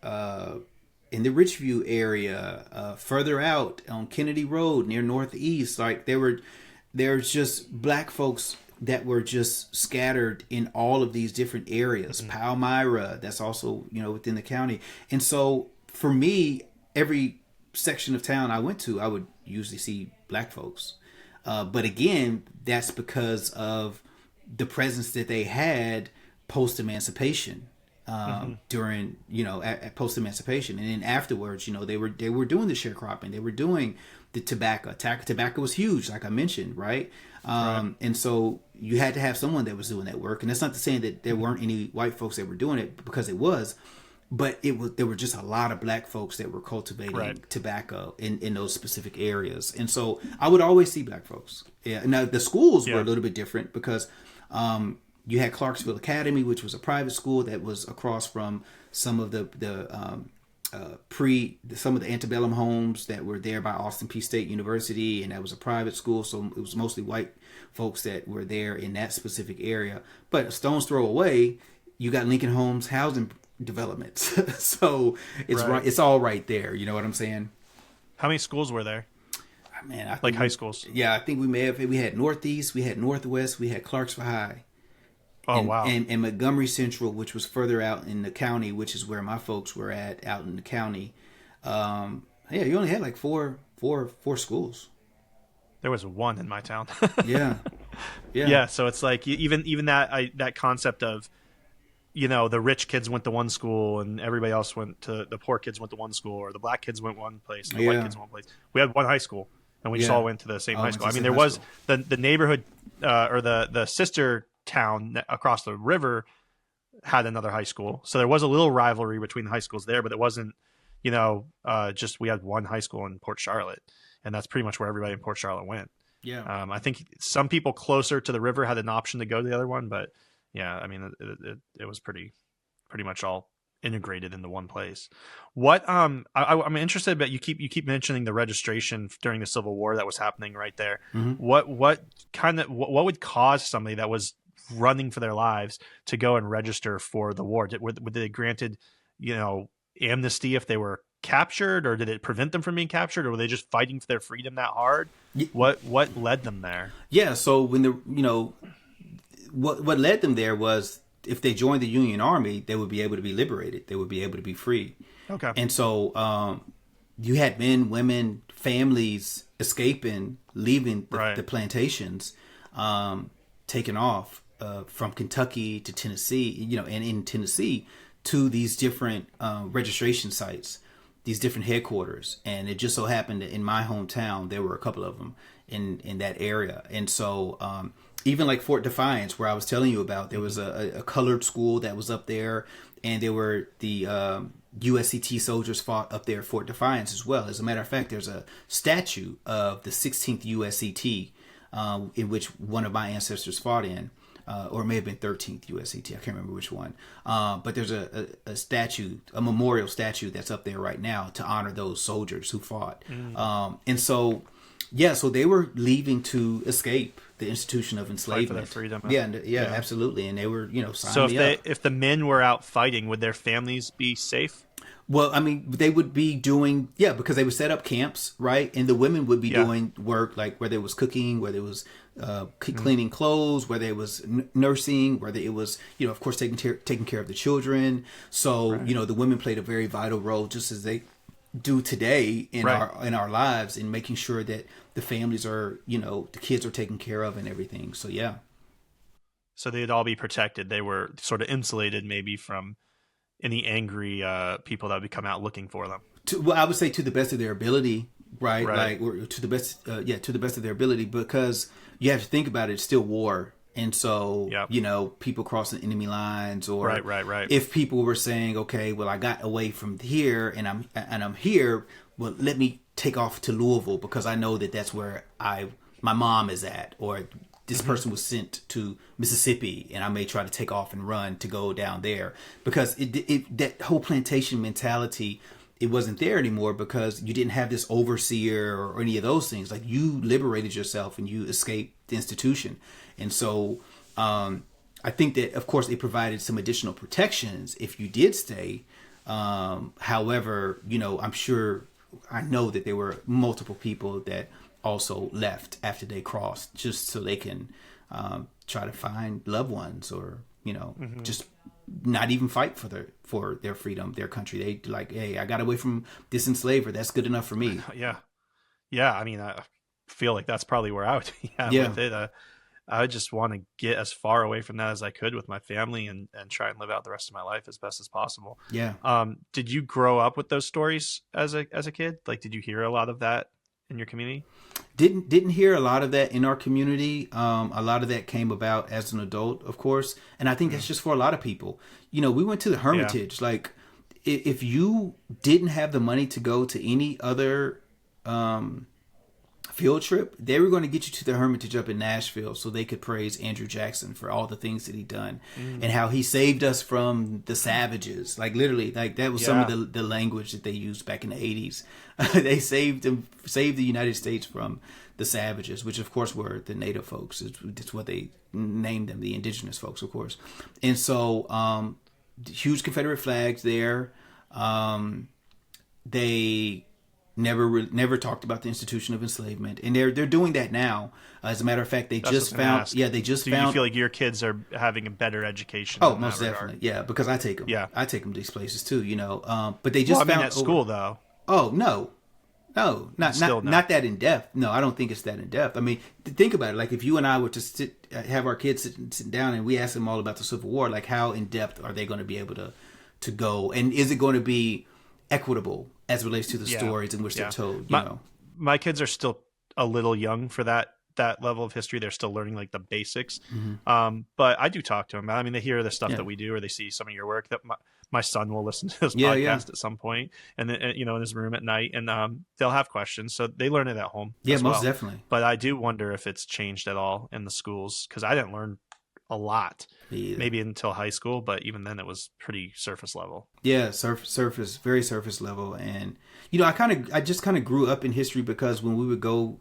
the Richview area, further out on Kennedy Road near Northeast. Like there's just black folks that were just scattered in all of these different areas. Palmyra, that's also, within the county. And so for me, every section of town I went to, I would usually see black folks. But again, that's because of the presence that they had post emancipation. During, at post emancipation, and then afterwards, they were doing the sharecropping, they were doing the tobacco. Tobacco was huge, like I mentioned, right? And so you had to have someone that was doing that work. And that's not to say that there weren't any white folks that were doing it, because it was, but there were just a lot of black folks that were cultivating tobacco in those specific areas. And so I would always see black folks. Yeah. Now the schools were a little bit different, because you had Clarksville Academy, which was a private school that was across from some of some of the antebellum homes that were there by Austin Peay State University, and that was a private school, so it was mostly white folks that were there in that specific area. But a stone's throw away, you got Lincoln Homes housing developments, so it's all right there. You know what I'm saying? How many schools were there? Man, like high schools? Yeah, I think we had Northeast, we had Northwest, we had Clarksville High. Oh, and, wow. And Montgomery Central, which was further out in the county, which is where my folks were out in the county. You only had like four schools. There was one in my town. Yeah. So it's like even that concept of, the rich kids went to one school and everybody else the poor kids went to one school, or the black kids went one place and the white kids went one place. We had one high school, and we just all went to the same high school. I mean, there was the neighborhood or the sister town across the river had another high school, so there was a little rivalry between the high schools there, but it wasn't just we had one high school in Port Charlotte, and that's pretty much where everybody in Port Charlotte went. I think some people closer to the river had an option to go to the other one, but I mean it was pretty much all integrated into one place. What I'm interested, but you keep mentioning the registration during the Civil War that was happening right there. What would cause somebody that was running for their lives to go and register for the war? Were they granted, amnesty if they were captured, or did it prevent them from being captured, or were they just fighting for their freedom that hard? What led them there? Yeah. So when what led them there was, if they joined the Union Army, they would be able to be liberated. They would be able to be free. Okay. And so you had men, women, families escaping, leaving the plantations, taking off from Kentucky to Tennessee, and in Tennessee to these different registration sites, these different headquarters. And it just so happened that in my hometown, there were a couple of them in that area. And so even like Fort Defiance, where I was telling you about, there was a colored school that was up there, and there were the USCT soldiers fought up there at Fort Defiance as well. As a matter of fact, there's a statue of the 16th USCT in which one of my ancestors fought in. Or it may have been 13th USCT. I can't remember which one. But there's a statue, a memorial statue that's up there right now to honor those soldiers who fought. And so, so they were leaving to escape the institution of enslavement. Fight for their freedom. Yeah, absolutely. And they were, so if the men were out fighting, would their families be safe? Well, I mean, they would be doing, because they would set up camps, right? And the women would be doing work, like whether it was cooking, whether it was cleaning clothes, whether it was nursing, whether it was, of course, taking care of the children. So, the women played a very vital role, just as they do today in our lives, in making sure that the families are, the kids are taken care of and everything. So, So they'd all be protected. They were sort of insulated maybe from any angry people that would come out looking for them. I would say to the best of their ability, right? Like, or to the best of their ability, because you have to think about it. It's still war, and so people crossing enemy lines, or right. If people were saying, okay, well, I got away from here, and I'm here, well, let me take off to Louisville because I know that that's where my mom is at, or this person was sent to Mississippi, and I may try to take off and run to go down there, because that whole plantation mentality, it wasn't there anymore, because you didn't have this overseer or any of those things. Like, you liberated yourself and you escaped the institution. And so I think that, of course, it provided some additional protections if you did stay. However, I know that there were multiple people that also left after they crossed, just so they can try to find loved ones, or just not even fight for their freedom, their country. They like, hey, I got away from this enslaver. That's good enough for me. Yeah. I mean, I feel like that's probably where I would be at with it. I just want to get as far away from that as I could with my family and try and live out the rest of my life as best as possible. Yeah. Did you grow up with those stories as a kid? Like, did you hear a lot of that in your community? Didn't hear a lot of that in our community. A lot of that came about as an adult, of course, and I think that's just for a lot of people. You know, we went to the Hermitage. Yeah. Like, if you didn't have the money to go to any other field trip, they were going to get you to the Hermitage up in Nashville so they could praise Andrew Jackson for all the things that he done and how he saved us from the savages. Like, literally, like that was some of the language that they used back in the 80s. They saved the United States from the savages, which of course were the native folks. It's what they named them, the indigenous folks, of course. And so huge Confederate flags there. They never talked about the institution of enslavement, and they're doing that now. As a matter of fact, they just found. Yeah, they just found. Do you feel like your kids are having a better education? Oh, most definitely. Yeah, because I take them. Yeah, I take them to these places too. You know, but they just found at school though. Oh no, not that in depth. No, I don't think it's that in depth. I mean, think about it. Like, if you and I were to have our kids sit down and we ask them all about the Civil War, like, how in depth are they going to be able to go, and is it going to be equitable as it relates to the stories in which they're told? My kids are still a little young for that level of history. They're still learning like the basics. But I do talk to them. I mean, they hear the stuff that we do, or they see some of your work. That my son will listen to this podcast at some point, and then, in his room at night, and they'll have questions. So they learn it at home. Yeah, most definitely. But I do wonder if it's changed at all in the schools, because I didn't learn a lot, maybe until high school, but even then it was pretty surface level. Yeah, surface, very surface level. And I just kind of grew up in history, because when we would go,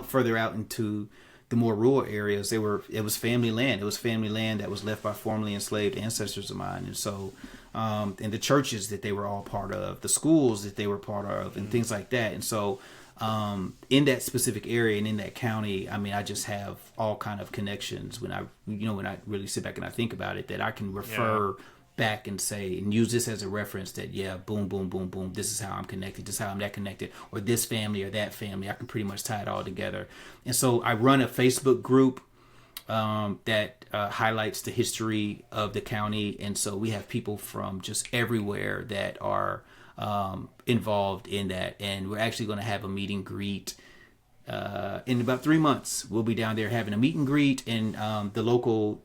further out into the more rural areas, it was family land. It was family land that was left by formerly enslaved ancestors of mine. And so, and the churches that they were all part of, the schools that they were part of, and things like that. And so, in that specific area and in that county, I mean, I just have all kind of connections when I really sit back and I think about it, that I can refer back and say, and use this as a reference that, boom, boom, boom, boom, this is how I'm connected, this is how I'm that connected, or this family or that family. I can pretty much tie it all together. And so I run a Facebook group that highlights the history of the county. And so we have people from just everywhere that are involved in that, and we're actually going to have a meet and greet in about 3 months. We'll be down there having a meet and greet, and the local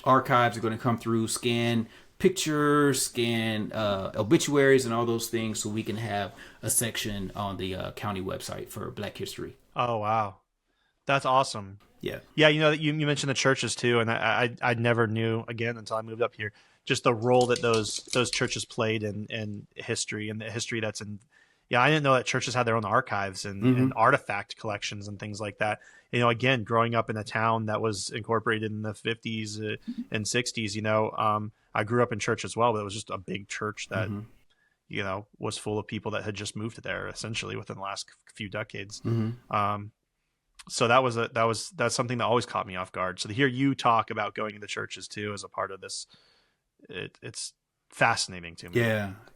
archives are going to come through, scan pictures, scan obituaries, and all those things, so we can have a section on the county website for Black History. Oh wow, that's awesome. Yeah. You mentioned the churches too, and I never knew, again, until I moved up here, just the role that those churches played in history, and the history that's in. Yeah, I didn't know that churches had their own archives and artifact collections and things like that. Again, growing up in a town that was incorporated in the 50s and 60s, I grew up in church as well, but it was just a big church that, was full of people that had just moved there essentially within the last few decades. So that's something that always caught me off guard. So to hear you talk about going into churches too as a part of this, it's fascinating to me.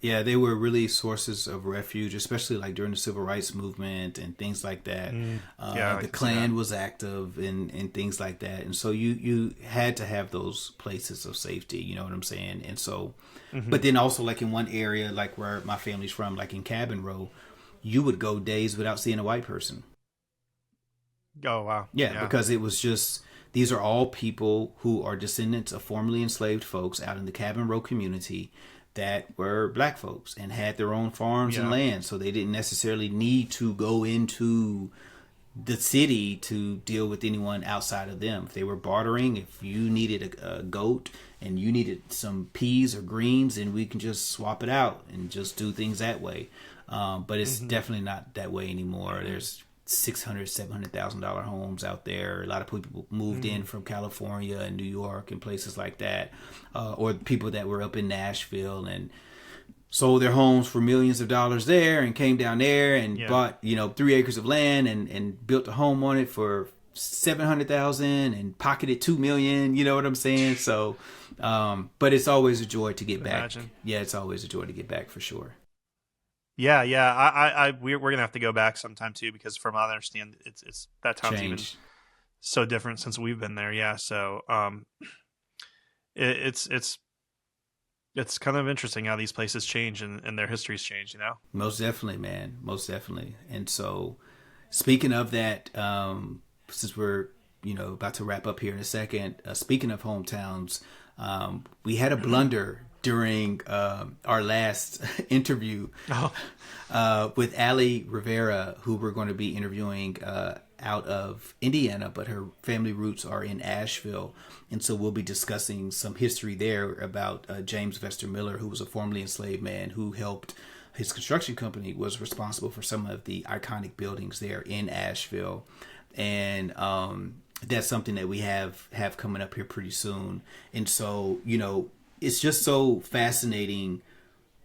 Yeah, they were really sources of refuge, especially like during the civil rights movement and things like that. The Klan was active and things like that, and so you had to have those places of safety. You know what I'm saying? And so, but then also, like in one area, like where my family's from, like in Cabin Row, you would go days without seeing a white person. Oh wow! Yeah, because it was just. These are all people who are descendants of formerly enslaved folks out in the Cabin Row community that were Black folks and had their own farms and land. So they didn't necessarily need to go into the city to deal with anyone outside of them. If they were bartering, if you needed a goat and you needed some peas or greens, then we can just swap it out and just do things that way. But it's definitely not that way anymore. There's $600,000-$700,000 homes out there. A lot of people moved in from California and New York and places like that, or people that were up in Nashville and sold their homes for millions of dollars there and came down there and bought 3 acres of land and built a home on it for $700,000 and pocketed $2 million. You know what I'm saying? So, but it's always a joy to get back. Yeah, it's always a joy to get back for sure. Yeah. We're gonna have to go back sometime too, because from what I understand, it's that town's even Change. so different since we've been there. Yeah, so it's kind of interesting how these places change and their histories change. Most definitely, man. Most definitely. And so, speaking of that, since we're about to wrap up here in a second, speaking of hometowns, we had a blunder during our last interview with Ali Rivera, who we're going to be interviewing out of Indiana, but her family roots are in Asheville. And so we'll be discussing some history there about James Vester Miller, who was a formerly enslaved man who helped his construction company, was responsible for some of the iconic buildings there in Asheville. And that's something that we have coming up here pretty soon. And so, it's just so fascinating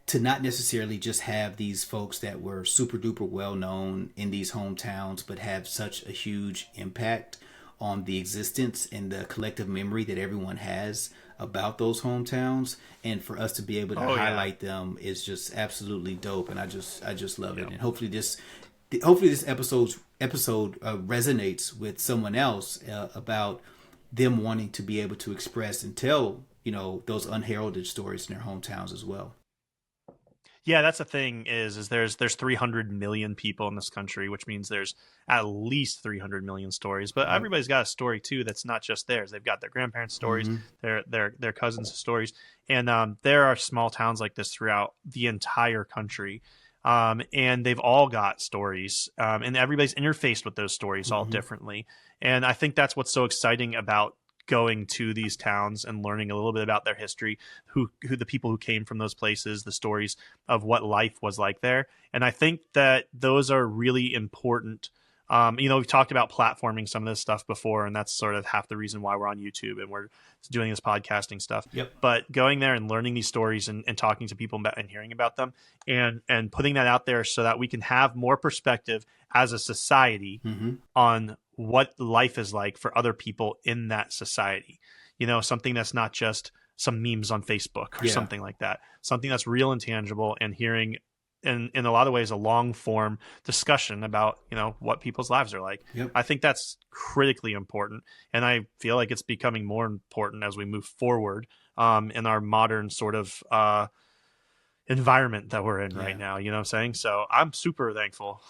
to not necessarily just have these folks that were super duper well known in these hometowns, but have such a huge impact on the existence and the collective memory that everyone has about those hometowns. And for us to be able to highlight them is just absolutely dope. And I just love it. And hopefully this episode resonates with someone else about them wanting to be able to express and tell, those unheralded stories in their hometowns as well. Yeah, that's the thing is there's 300 million people in this country, which means there's at least 300 million stories. But everybody's got a story too that's not just theirs. They've got their grandparents' stories, their cousins' stories, and there are small towns like this throughout the entire country, and they've all got stories, and everybody's interfaced with those stories all differently. And I think that's what's so exciting about going to these towns and learning a little bit about their history, who the people who came from those places, the stories of what life was like there. And I think that those are really important. We've talked about platforming some of this stuff before, and that's sort of half the reason why we're on YouTube and we're doing this podcasting stuff. Yep. But going there and learning these stories and talking to people about, and hearing about them and putting that out there so that we can have more perspective as a society on what life is like for other people in that society. Something that's not just some memes on Facebook or something like that. Something that's real and tangible, and hearing in a lot of ways a long form discussion about what people's lives are like. I think that's critically important, and I feel like it's becoming more important as we move forward in our modern sort of environment that we're in right now. You know what I'm saying? So I'm super thankful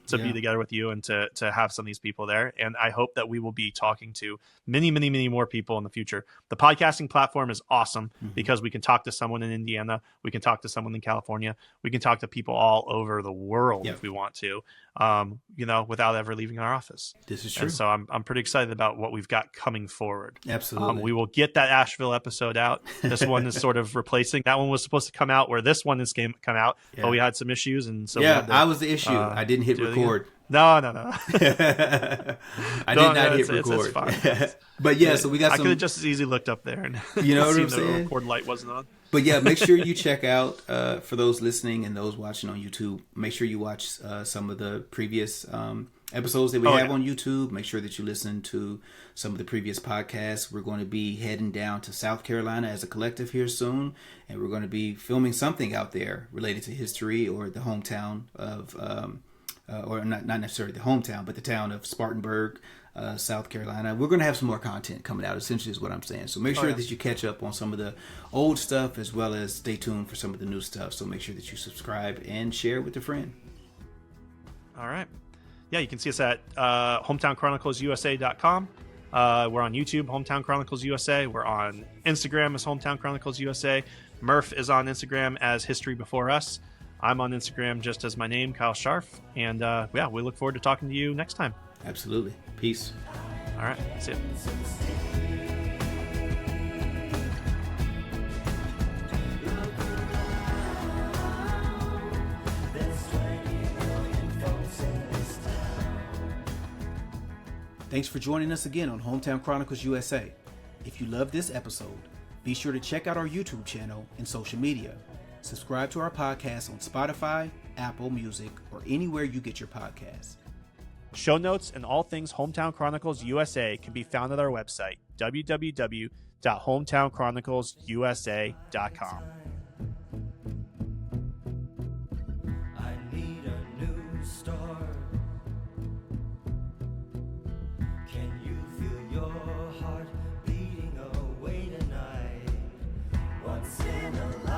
to be together with you and to have some of these people there. And I hope that we will be talking to many, many, many more people in the future. The podcasting platform is awesome because we can talk to someone in Indiana. We can talk to someone in California. We can talk to people all over the world if we want to, without ever leaving our office. This is true. And so I'm pretty excited about what we've got coming forward. Absolutely. We will get that Asheville episode out. This one is sort of replacing. That one was supposed to come out where this one is come out, but we had some issues, and so I was the issue. I didn't hit record. No. I did not hit record. It's fine. But so we got. I could have just as easily looked up there and what I'm saying. The record light wasn't on. But make sure you check out for those listening and those watching on YouTube. Make sure you watch some of the previous episodes that we have on YouTube. Make sure that you listen to some of the previous podcasts. We're going to be heading down to South Carolina as a collective here soon, and we're going to be filming something out there related to history or the hometown of, or not necessarily the hometown, but the town of Spartanburg, South Carolina. We're going to have some more content coming out, essentially is what I'm saying. So make sure that you catch up on some of the old stuff as well as stay tuned for some of the new stuff. So make sure that you subscribe and share with a friend. All right. Yeah, you can see us at HometownChroniclesUSA.com. We're on YouTube, Hometown Chronicles USA. We're on Instagram as Hometown Chronicles USA. Murph is on Instagram as History Before Us. I'm on Instagram just as my name, Kyle Scharf. And we look forward to talking to you next time. Absolutely. Peace. All right. See ya. Thanks for joining us again on Hometown Chronicles USA. If you love this episode, be sure to check out our YouTube channel and social media. Subscribe to our podcast on Spotify, Apple Music, or anywhere you get your podcasts. Show notes and all things Hometown Chronicles USA can be found at our website, www.hometownchroniclesusa.com. start? Can you feel your heart beating away tonight? Once in a